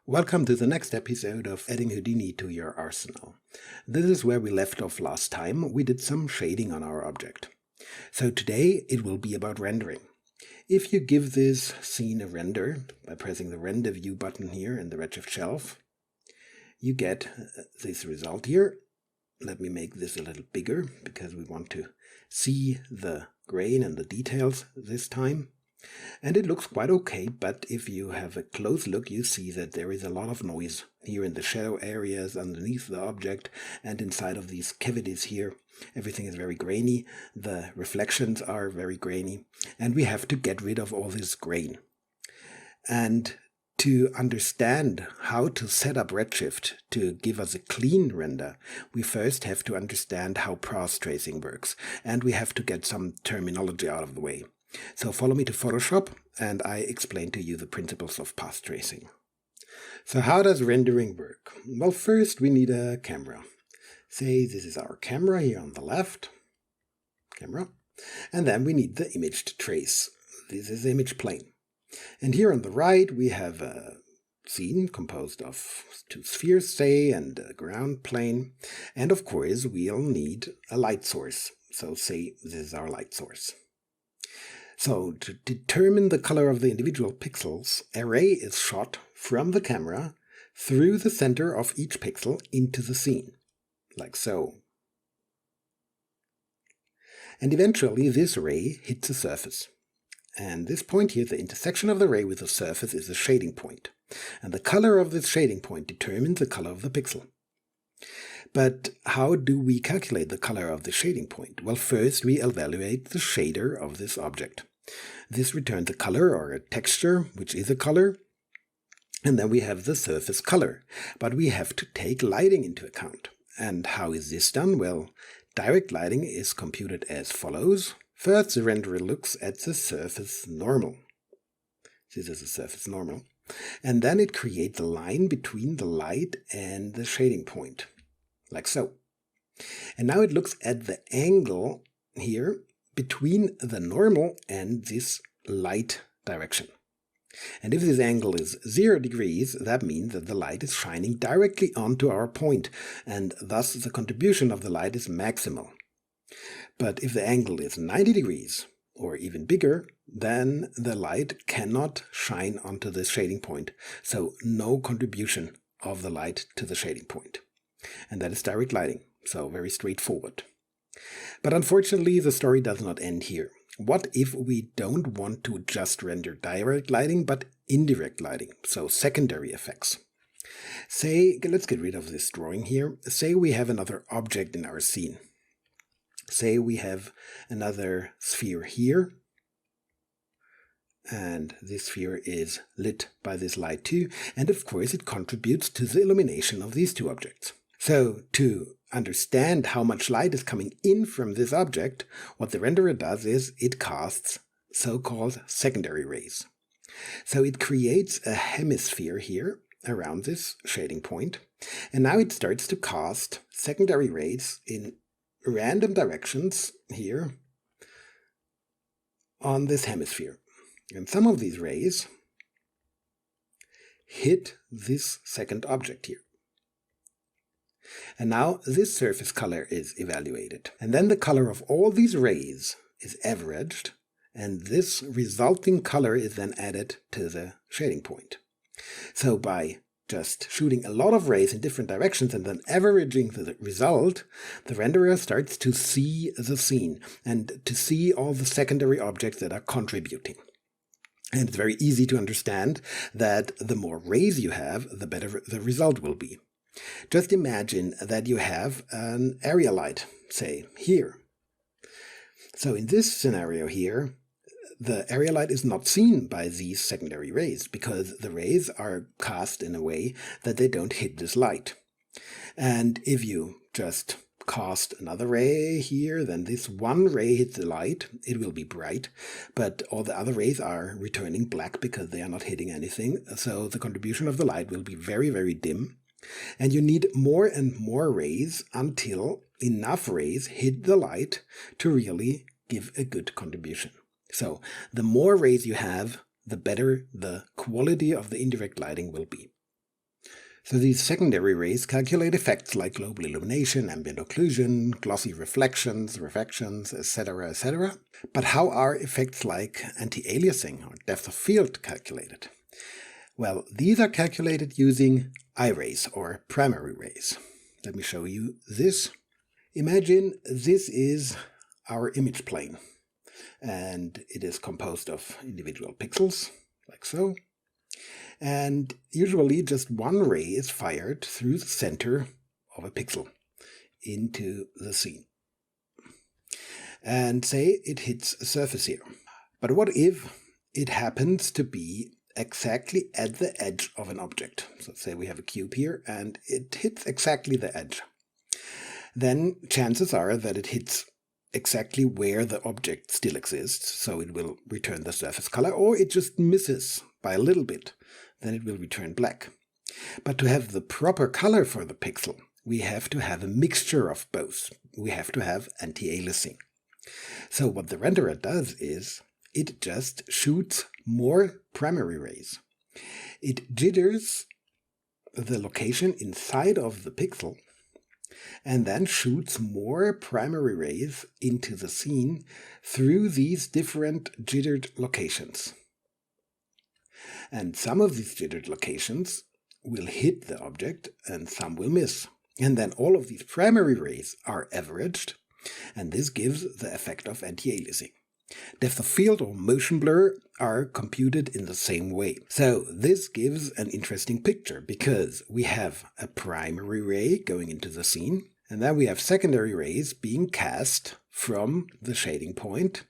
Welcome to the next episode of adding Houdini to your arsenal. This is where we left off last time. We did some shading on our object. So today it will be about rendering. If you give this scene a render by pressing the render view button here in the Redshift shelf, you get this result here. Let me make this a little bigger because we want to see the grain and the details this time. And it looks quite okay, but if you have a close look, you see that there is a lot of noise here in the shadow areas underneath the object and inside of these cavities here. Everything is very grainy, the reflections are very grainy, and we have to get rid of all this grain. And to understand how to set up Redshift to give us a clean render, we first have to understand how path tracing works, and we have to get some terminology out of the way. So follow me to Photoshop and I explain to you the principles of path tracing. So how does rendering work? Well, first we need a camera. Say this is our camera here on the left. Camera. And then we need the image to trace. This is the image plane. And here on the right we have a scene composed of two spheres, say, and a ground plane. And of course we'll need a light source. So say this is our light source. So to determine the color of the individual pixels, a ray is shot from the camera through the center of each pixel into the scene, like so. And eventually this ray hits a surface. And this point here, the intersection of the ray with the surface, is a shading point. And the color of this shading point determines the color of the pixel. But how do we calculate the color of the shading point? Well, first we evaluate the shader of this object. This returns a color or a texture, which is a color, and then we have the surface color. But we have to take lighting into account. And how is this done? Well, direct lighting is computed as follows. First, the renderer looks at the surface normal. This is a surface normal. And then it creates a line between the light and the shading point, like so. And now it looks at the angle here between the normal and this light direction. And if this angle is 0 degrees, that means that the light is shining directly onto our point, and thus the contribution of the light is maximal. But if the angle is 90 degrees, or even bigger, then the light cannot shine onto the shading point, so no contribution of the light to the shading point. And that is direct lighting, so very straightforward. But unfortunately, the story does not end here. What if we don't want to just render direct lighting, but indirect lighting, so secondary effects? Say, let's get rid of this drawing here. Say we have another object in our scene. Say we have another sphere here, and this sphere is lit by this light too, and of course it contributes to the illumination of these two objects. So to understand how much light is coming in from this object, what the renderer does is it casts so-called secondary rays. So it creates a hemisphere here around this shading point, and now it starts to cast secondary rays in random directions here on this hemisphere. And some of these rays hit this second object here. And now this surface color is evaluated. And then the color of all these rays is averaged, and this resulting color is then added to the shading point. So by just shooting a lot of rays in different directions and then averaging the result, the renderer starts to see the scene and to see all the secondary objects that are contributing. And it's very easy to understand that the more rays you have, the better the result will be. Just imagine that you have an area light, say, here. So in this scenario here, the area light is not seen by these secondary rays because the rays are cast in a way that they don't hit this light. And if you just cast another ray here, then this one ray hits the light, it will be bright, but all the other rays are returning black because they are not hitting anything, so the contribution of the light will be very, very dim. And you need more and more rays until enough rays hit the light to really give a good contribution. So the more rays you have, the better the quality of the indirect lighting will be. So these secondary rays calculate effects like global illumination, ambient occlusion, glossy reflections, etc., etc. But how are effects like anti-aliasing or depth of field calculated? Well, these are calculated using I-rays or primary rays. Let me show you this. Imagine this is our image plane, and it is composed of individual pixels, like so. And usually just one ray is fired through the center of a pixel into the scene. And say it hits a surface here. But what if it happens to be exactly at the edge of an object? So say we have a cube here and it hits exactly the edge. Then chances are that it hits exactly where the object still exists, so it will return the surface color, or it just misses by a little bit, then it will return black. But to have the proper color for the pixel, we have to have a mixture of both. We have to have anti-aliasing. So what the renderer does is it just shoots more primary rays. It jitters the location inside of the pixel and then shoots more primary rays into the scene through these different jittered locations. And some of these jittered locations will hit the object and some will miss. And then all of these primary rays are averaged, and this gives the effect of anti-aliasing. Depth of field or motion blur are computed in the same way. So this gives an interesting picture because we have a primary ray going into the scene, and then we have secondary rays being cast from the shading point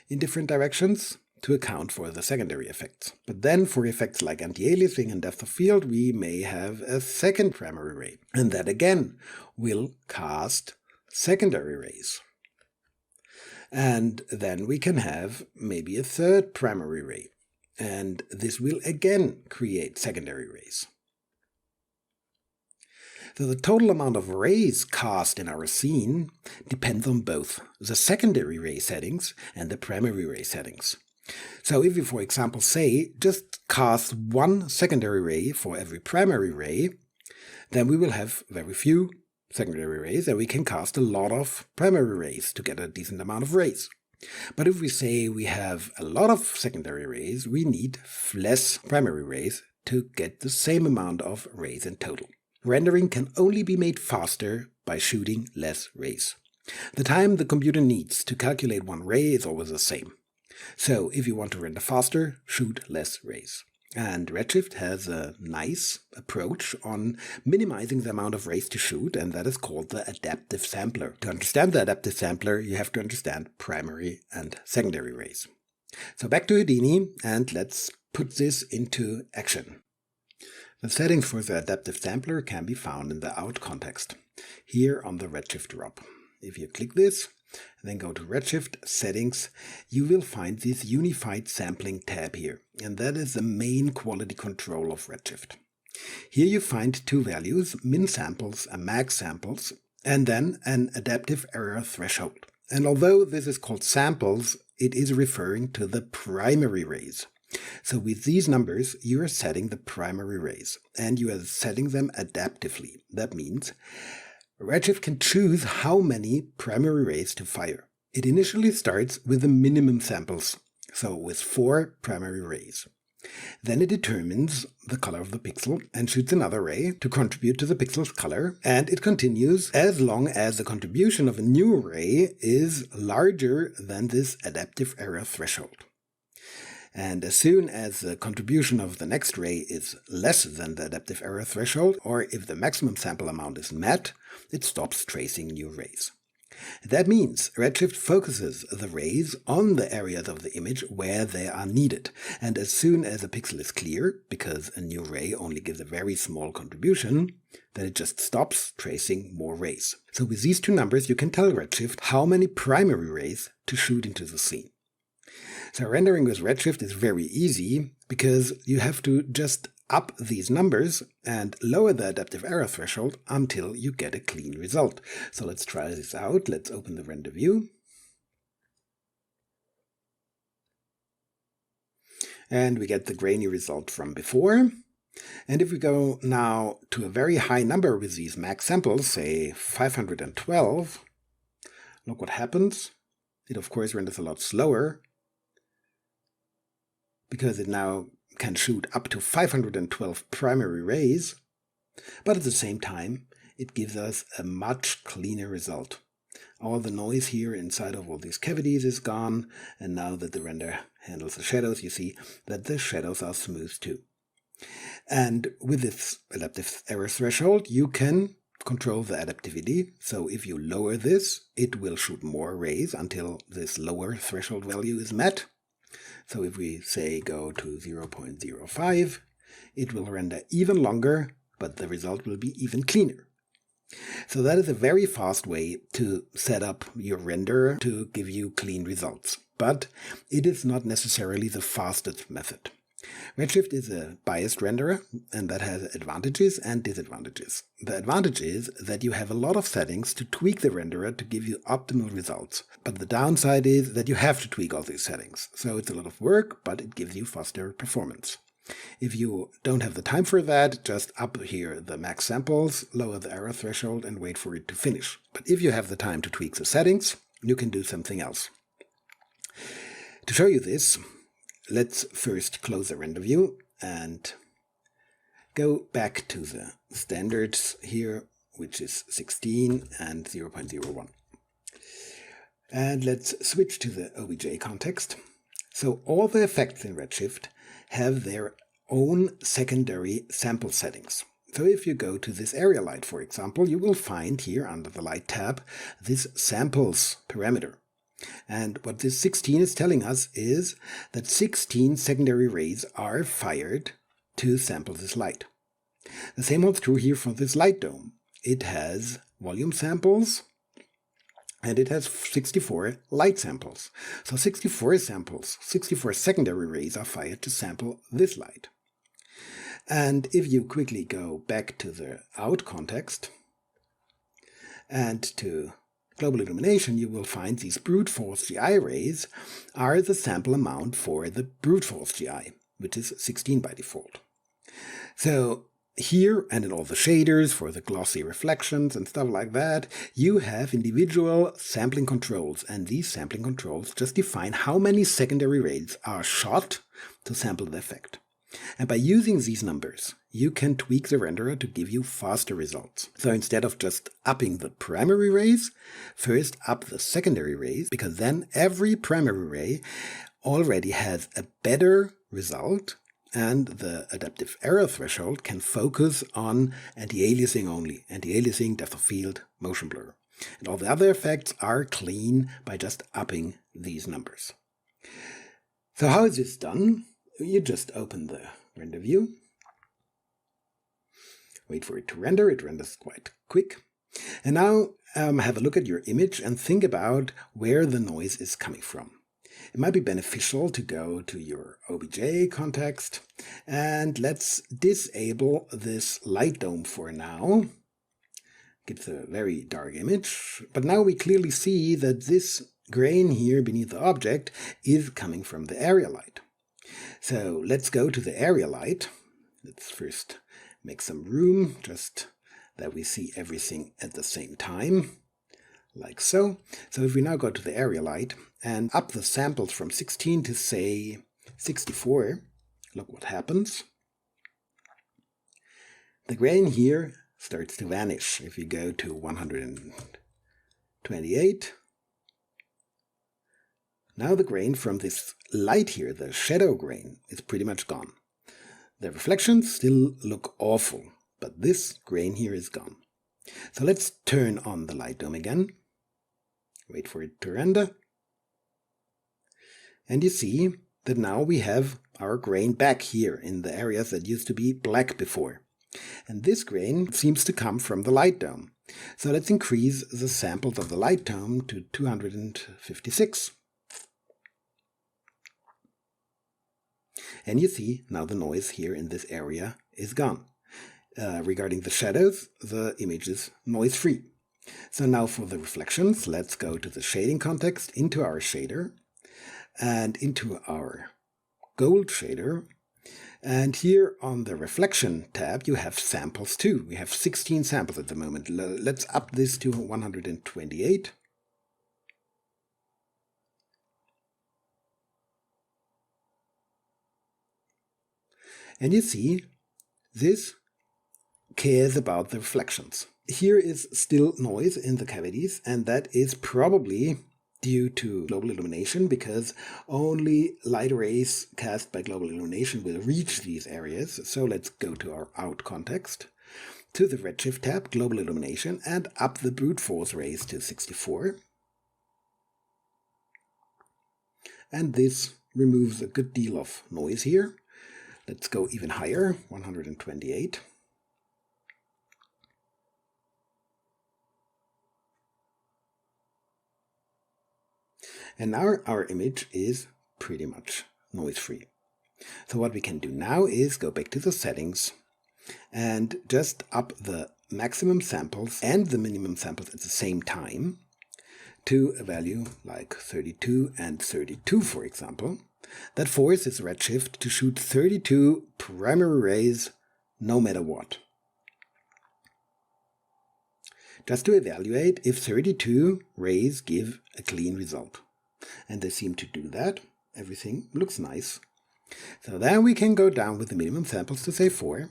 in different directions to account for the secondary effects. But then for effects like anti-aliasing and depth of field, we may have a second primary ray, and that again will cast secondary rays. And then we can have maybe a third primary ray, and this will again create secondary rays. So the total amount of rays cast in our scene depends on both the secondary ray settings and the primary ray settings. So if you, for example, say just cast one secondary ray for every primary ray, then we will have very few secondary rays, and we can cast a lot of primary rays to get a decent amount of rays. But if we say we have a lot of secondary rays, we need less primary rays to get the same amount of rays in total. Rendering can only be made faster by shooting less rays. The time the computer needs to calculate one ray is always the same. So if you want to render faster, shoot less rays. And Redshift has a nice approach on minimizing the amount of rays to shoot, and that is called the adaptive sampler. To understand the adaptive sampler, you have to understand primary and secondary rays. So back to Houdini, and let's put this into action. The settings for the adaptive sampler can be found in the out context, here on the Redshift drop. If you click this, and then go to Redshift Settings, you will find this Unified Sampling tab here, and that is the main quality control of Redshift. Here you find two values, min samples and max samples, and then an adaptive error threshold. And although this is called samples, it is referring to the primary rays. So with these numbers, you are setting the primary rays, and you are setting them adaptively. That means Redshift can choose how many primary rays to fire. It initially starts with the minimum samples, so with 4 primary rays. Then it determines the color of the pixel and shoots another ray to contribute to the pixel's color, and it continues as long as the contribution of a new ray is larger than this adaptive error threshold. And as soon as the contribution of the next ray is less than the adaptive error threshold, or if the maximum sample amount is met, it stops tracing new rays. That means Redshift focuses the rays on the areas of the image where they are needed, and as soon as a pixel is clear, because a new ray only gives a very small contribution, then it just stops tracing more rays. So with these two numbers you can tell Redshift how many primary rays to shoot into the scene. So rendering with Redshift is very easy because you have to just up these numbers and lower the adaptive error threshold until you get a clean result. So let's try this out. Let's open the render view. And we get the grainy result from before. And if we go now to a very high number with these max samples, say 512, look what happens. It of course renders a lot slower, because it now can shoot up to 512 primary rays, but at the same time it gives us a much cleaner result. All the noise here inside of all these cavities is gone, and now that the render handles the shadows, you see that the shadows are smooth too. And with this adaptive error threshold, you can control the adaptivity. So if you lower this, it will shoot more rays until this lower threshold value is met. So if we say go to 0.05, it will render even longer, but the result will be even cleaner. So that is a very fast way to set up your renderer to give you clean results. But it is not necessarily the fastest method. Redshift is a biased renderer, and that has advantages and disadvantages. The advantage is that you have a lot of settings to tweak the renderer to give you optimal results. But the downside is that you have to tweak all these settings. So it's a lot of work, but it gives you faster performance. If you don't have the time for that, just up here the max samples, lower the error threshold, and wait for it to finish. But if you have the time to tweak the settings, you can do something else. To show you this, let's first close the render view and go back to the standards here, which is 16 and 0.01. And let's switch to the OBJ context. So all the effects in Redshift have their own secondary sample settings. So if you go to this area light, for example, you will find here under the light tab this samples parameter. And what this 16 is telling us is that 16 secondary rays are fired to sample this light. The same holds true here for this light dome. It has volume samples and it has 64 light samples. So 64 samples, 64 secondary rays are fired to sample this light. And if you quickly go back to the out context and to global illumination, you will find these brute force GI rays are the sample amount for the brute force GI, which is 16 by default. So here and in all the shaders for the glossy reflections and stuff like that, you have individual sampling controls, and these sampling controls just define how many secondary rays are shot to sample the effect. And by using these numbers, you can tweak the renderer to give you faster results. So instead of just upping the primary rays, first up the secondary rays, because then every primary ray already has a better result, and the adaptive error threshold can focus on anti-aliasing only, anti-aliasing, depth of field, motion blur. And all the other effects are clean by just upping these numbers. So how is this done? You just open the render view, wait for it to render. It renders quite quick. And now have a look at your image and think about where the noise is coming from. It might be beneficial to go to your OBJ context, and let's disable this light dome for now. Gives a very dark image, but now we clearly see that this grain here beneath the object is coming from the area light. So let's go to the area light. Let's first make some room, just that we see everything at the same time, like so. So if we now go to the area light and up the samples from 16 to say 64, look what happens. The grain here starts to vanish. If you go to 128, now the grain from this light here, the shadow grain, is pretty much gone. The reflections still look awful, but this grain here is gone. So let's turn on the light dome again. Wait for it to render. And you see that now we have our grain back here in the areas that used to be black before. And this grain seems to come from the light dome. So let's increase the samples of the light dome to 256. And you see now the noise here in this area is gone. Regarding the shadows, the image is noise-free. So now for the reflections, let's go to the shading context, into our shader, and into our gold shader, And here on the reflection tab, you have samples too. We have 16 samples at the moment. Let's up this to 128. And you see, this cares about the reflections. Here is still noise in the cavities, and that is probably due to global illumination, because only light rays cast by global illumination will reach these areas. So let's go to our out context, to the redshift tab, global illumination, and up the brute force rays to 64. And this removes a good deal of noise here. Let's go even higher, 128. And now our image is pretty much noise-free. So what we can do now is go back to the settings and just up the maximum samples and the minimum samples at the same time to a value like 32 and 32, for example. That forces Redshift to shoot 32 primary rays no matter what. Just to evaluate if 32 rays give a clean result. And they seem to do that. Everything looks nice. So then we can go down with the minimum samples to say 4.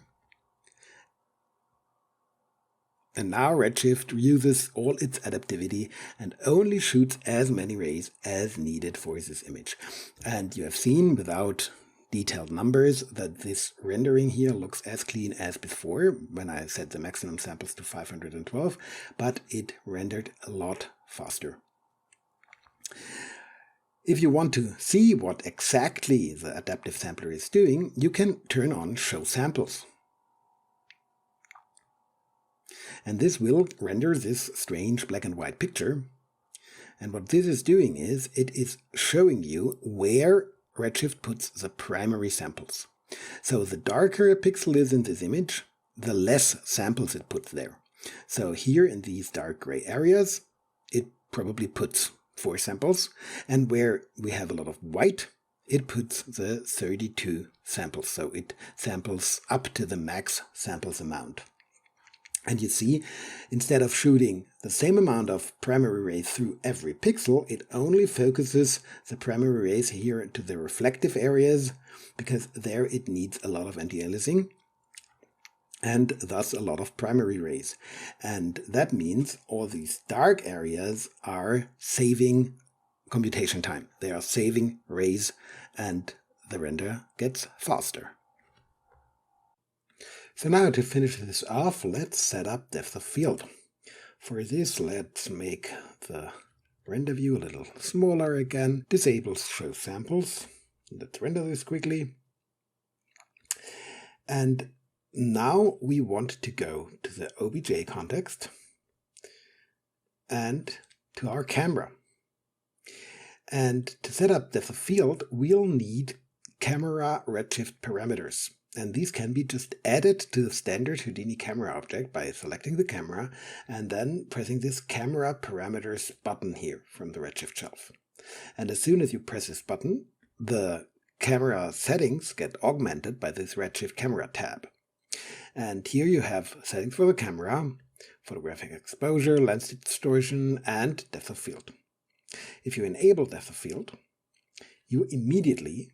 And now Redshift uses all its adaptivity and only shoots as many rays as needed for this image. And you have seen without detailed numbers that this rendering here looks as clean as before when I set the maximum samples to 512, but it rendered a lot faster. If you want to see what exactly the adaptive sampler is doing, you can turn on Show Samples. And this will render this strange black and white picture. And what this is doing is it is showing you where Redshift puts the primary samples. So the darker a pixel is in this image, the less samples it puts there. So here in these dark gray areas, it probably puts 4 samples, and where we have a lot of white, it puts the 32 samples, so it samples up to the max samples amount. And you see, instead of shooting the same amount of primary rays through every pixel, it only focuses the primary rays here to the reflective areas, because there it needs a lot of anti-aliasing, and thus a lot of primary rays. And that means all these dark areas are saving computation time. They are saving rays, and the render gets faster. So now to finish this off, let's set up depth of field. For this, let's make the render view a little smaller again. Disable Show Samples. Let's render this quickly. And now we want to go to the OBJ context and to our camera. And to set up depth of field, we'll need camera redshift parameters. And these can be just added to the standard Houdini camera object by selecting the camera and then pressing this camera parameters button here from the Redshift shelf. And as soon as you press this button, the camera settings get augmented by this Redshift camera tab. And here you have settings for the camera, photographic exposure, lens distortion, and depth of field. If you enable depth of field, you immediately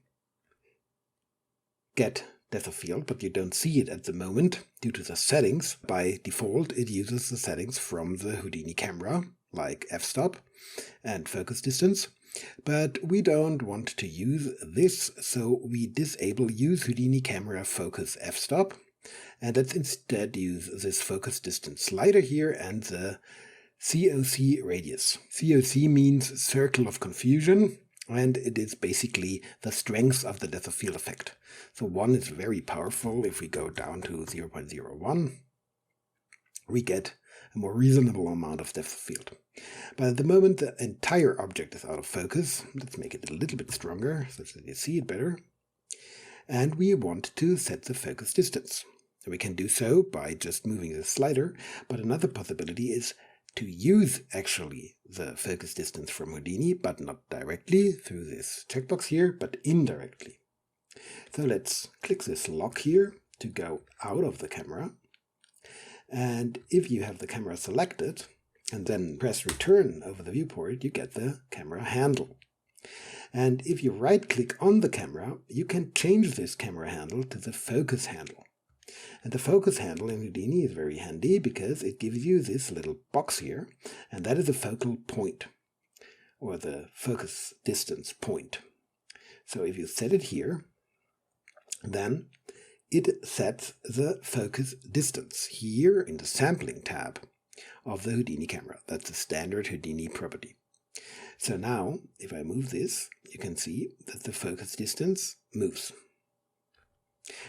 get depth of field, but you don't see it at the moment due to the settings. By default, it uses the settings from the Houdini camera, like f-stop and focus distance. But we don't want to use this, so we disable Use Houdini Camera Focus f-stop, and let's instead use this focus distance slider here and the COC radius. COC means circle of confusion, and it is basically the strength of the depth of field effect. So 1 is very powerful. If we go down to 0.01, we get a more reasonable amount of depth of field. But at the moment the entire object is out of focus. Let's make it a little bit stronger so that you see it better. And we want to set the focus distance. We can do so by just moving the slider, but another possibility is to use actually the focus distance from Houdini, but not directly through this checkbox here, but indirectly. So let's click this lock here to go out of the camera. And if you have the camera selected and then press return over the viewport, you get the camera handle. And if you right-click on the camera, you can change this camera handle to the focus handle. And the focus handle in Houdini is very handy because it gives you this little box here, and that is a focal point, or the focus distance point. So if you set it here, then it sets the focus distance here in the sampling tab of the Houdini camera. That's a standard Houdini property. So now, if I move this, you can see that the focus distance moves.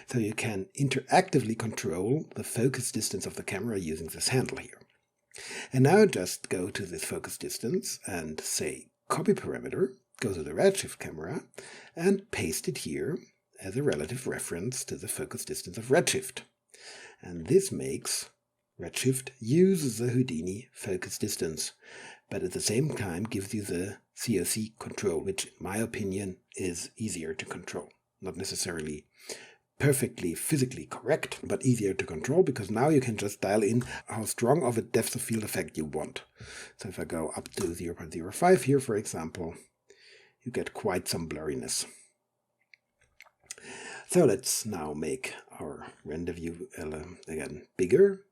So you can interactively control the focus distance of the camera using this handle here. And now just go to this focus distance and say copy parameter, go to the redshift camera and paste it here as a relative reference to the focus distance of redshift. And this makes redshift use the Houdini focus distance, but at the same time gives you the COC control, which in my opinion is easier to control. Not necessarily perfectly physically correct, but easier to control, because now you can just dial in how strong of a depth of field effect you want. So if I go up to 0.05 here, for example, you get quite some blurriness. So let's now make our render view again bigger.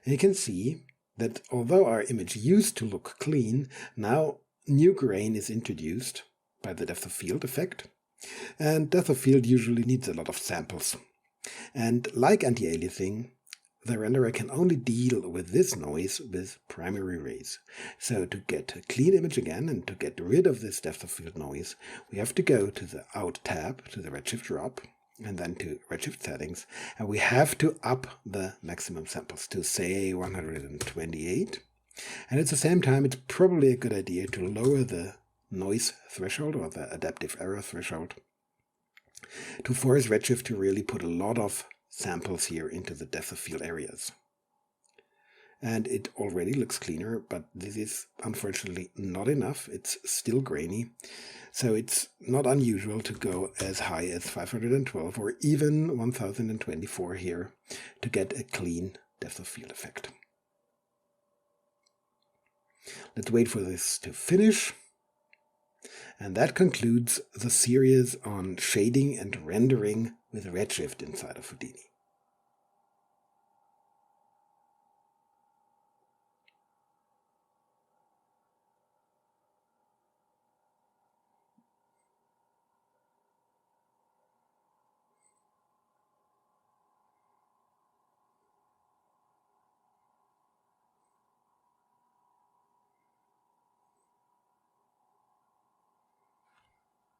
And you can see that although our image used to look clean, now new grain is introduced by the depth of field effect. And depth of field usually needs a lot of samples. And like anti-aliasing, the renderer can only deal with this noise with primary rays. So to get a clean image again and to get rid of this depth of field noise, we have to go to the Out tab, to the redshift drop, and then to redshift settings. And we have to up the maximum samples to say 128. And at the same time, it's probably a good idea to lower the noise threshold or the adaptive error threshold to force redshift to really put a lot of samples here into the depth of field areas. And it already looks cleaner, but this is unfortunately not enough. It's still grainy. So it's not unusual to go as high as 512 or even 1024 here to get a clean depth of field effect. Let's wait for this to finish. And that concludes the series on shading and rendering with redshift inside of Houdini.